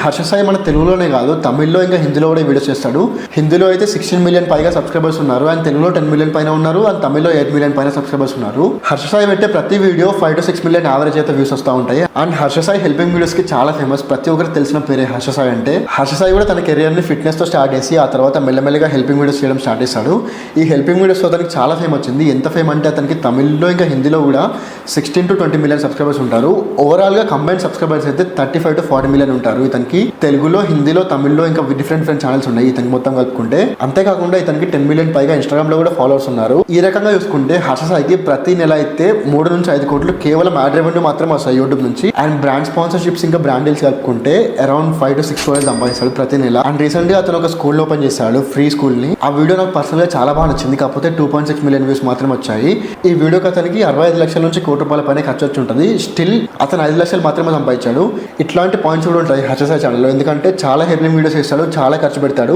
హర్ష సాయి మన తెలుగులోనే కాదు తమిళ్లో ఇంకా హిందీలో కూడా వీడియోస్ చేస్తాడు. హిందీలో అయితే 16 మిలియన్ పైగా సబ్స్క్రైబర్స్ ఉన్నారు, అండ్ తెలుగులో 10 మిలియన్ పైన ఉన్నారు, అండ్ తమిళ్లో 8 మిలియన్ పైన సబ్స్క్రైబర్స్ ఉన్నారు. హర్ష సాయి పెట్టే ప్రతి వీడియో 5 to 6 మిలియన్ యావరేజ్ అయితే వ్యూస్ వస్తూ ఉంటాయి. And Harsha Sai helping videos కి చాలా ఫేమస్, ప్రతి ఒక్కరికి తెలిసిన పేరే హర్ష సాయి అంటే. హర్ష సాయి కూడా తన కెరియర్ ని ఫిట్నెస్ తో స్టార్ట్ చేసి ఆ తర్వాత మెల్లమెల్లగా హెల్పింగ్ వీడియోస్ చేయడం స్టార్ట్ చేశాడు. ఈ హెల్పింగ్ వీడియోస్ అతనికి చాలా ఫేమ్ వచ్చింది. ఎంత ఫేమ్ అంటే అతనికి తమిళ్లో ఇంకా హిందీలో కూడా 16 to 20 మిలియన్ సబ్స్క్రైబర్స్ ఉంటారు. ఓవరాల్ గా కంబైన్ సబ్స్క్రైబర్స్ అయితే 35 to 40 మిలియన్ ఉంటారు. ఇతనికి తెలుగులో, హిందీలో, తమిళ్లో ఇంకా డిఫరెంట్ ఛానల్స్ ఉన్నాయి ఇతనికి మొత్తం కలుపుకుంటే. అంతేకాకుండా ఇతనికి 10 మిలియన్ పైగా ఇన్స్టాగ్రామ్ లో కూడా ఫాలోవర్స్ ఉన్నారు. ఈ రకంగా చూసుకుంటే హర్ష సాయికి ప్రతి నెల అయితే 3 నుంచి 5 కోట్లు కేవలం యాడ్ రెవెన్యూ మాత్రం వస్తాయి యూట్యూబ్ నుంచి. అండ్ బ్రాండ్ స్పాన్సర్షిప్స్ ఇంకా బ్రాండ్ డీల్స్ కలుపుకుంటే అరౌండ్ 5 to 6 crores సంపాదిస్తాడు ప్రతి నెల. అండ్ రీసెంట్ గా అతను ఒక స్కూల్ ఓపెన్ చేశాడు, ఫ్రీ స్కూల్ ని. ఆ వీడియో నాకు పర్సనల్ గా చాలా బాగా నచ్చింది, కాకపోతే 2.6 మిలియన్ వ్యూస్ మాత్రం వచ్చాయి. ఈ వీడియోకి అతనికి 65 లక్షల నుంచి ₹1 కోటి పైన ఖర్చు వచ్చి ఉంటుంది. స్టిల్ అతను 5 లక్షలు మాత్రమే సంపాదించాడు. ఇట్లాంటి పాయింట్స్ కూడా ఉంటాయి హర్ష సాయి ఛానల్లో, ఎందుకంటే చాలా హెల్పింగ్ వీడియోస్ చేస్తాడు, చాలా ఖర్చు పెడతాడు,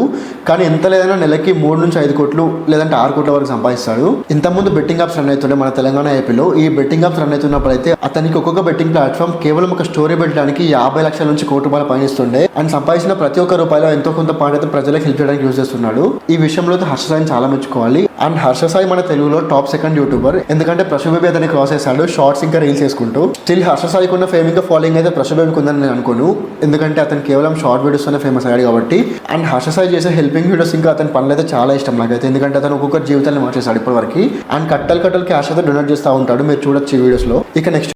కానీ ఎంత లేదన్నా నెలకి 3 నుంచి 5 కోట్లు లేదంటే 6 కోట్ల వరకు సంపాదిస్తాడు. ఇంతకుముందు బెట్టింగ్ యాప్స్ రన్ అవుతుండే మన తెలంగాణ ఏపీలో. ఈ బెట్టింగ్ యాప్స్ రన్ అవుతున్నప్పుడు అయితే అతనికి ఒక్కొక్క బెట్టింగ్ ప్లాట్ఫామ్ కేవలం ఒక స్టోరీ పెట్టడానికి 50 లక్షల నుంచి ₹1 కోటి పైన ఇస్తుండే. అండ్ సంపాదించిన ప్రతి ఒక్క రూపాయలో ఎంతో కొంత పాయింట్ అయితే ప్రజలకు హెల్ప్ చేయడానికి యూజ్ చేస్తున్నాడు. ఈ విషయంలో హర్ష సాయిని చాలా మెచ్చుకోవాలి. అండ్ హర్ష సాయి మన తెలుగులో టాప్ 2nd యూట్యూబర్, ఎందుకంటే ప్రశుబేబి అతన్ని క్రాస్ చేశాడు షార్ట్స్ ఇంకా రీల్స్ చేసుకుంటూ. స్టిల్ హర్ష సాయికి ఉన్న ఫేమ్ ఇంకా ఫాలోయింగ్ అయితే ప్రశుబేబికి ఉందని నేను అనుకోను, ఎందుకంటే అతను కేవలం షార్ట్ వీడియోస్ తోనే ఫేమస్ అయ్యాడు కాబట్టి. అండ్ హర్ష సాయి చేసే హెల్పింగ్ వీడియోస్ ఇంకా అతని పనులు అయితే చాలా ఇష్టం నాకైతే, ఎందుకంటే అతను ఒక్కొక్కరి జీవితాన్ని మార్చేశాడు ఇప్పటివరకు. అండ్ కట్టలు క్యాష్ అయితే డొనేట్ చేస్తూ ఉంటాడు, మీరు చూడొచ్చు ఈ వీడియోస్ లో. ఇక నెక్స్ట్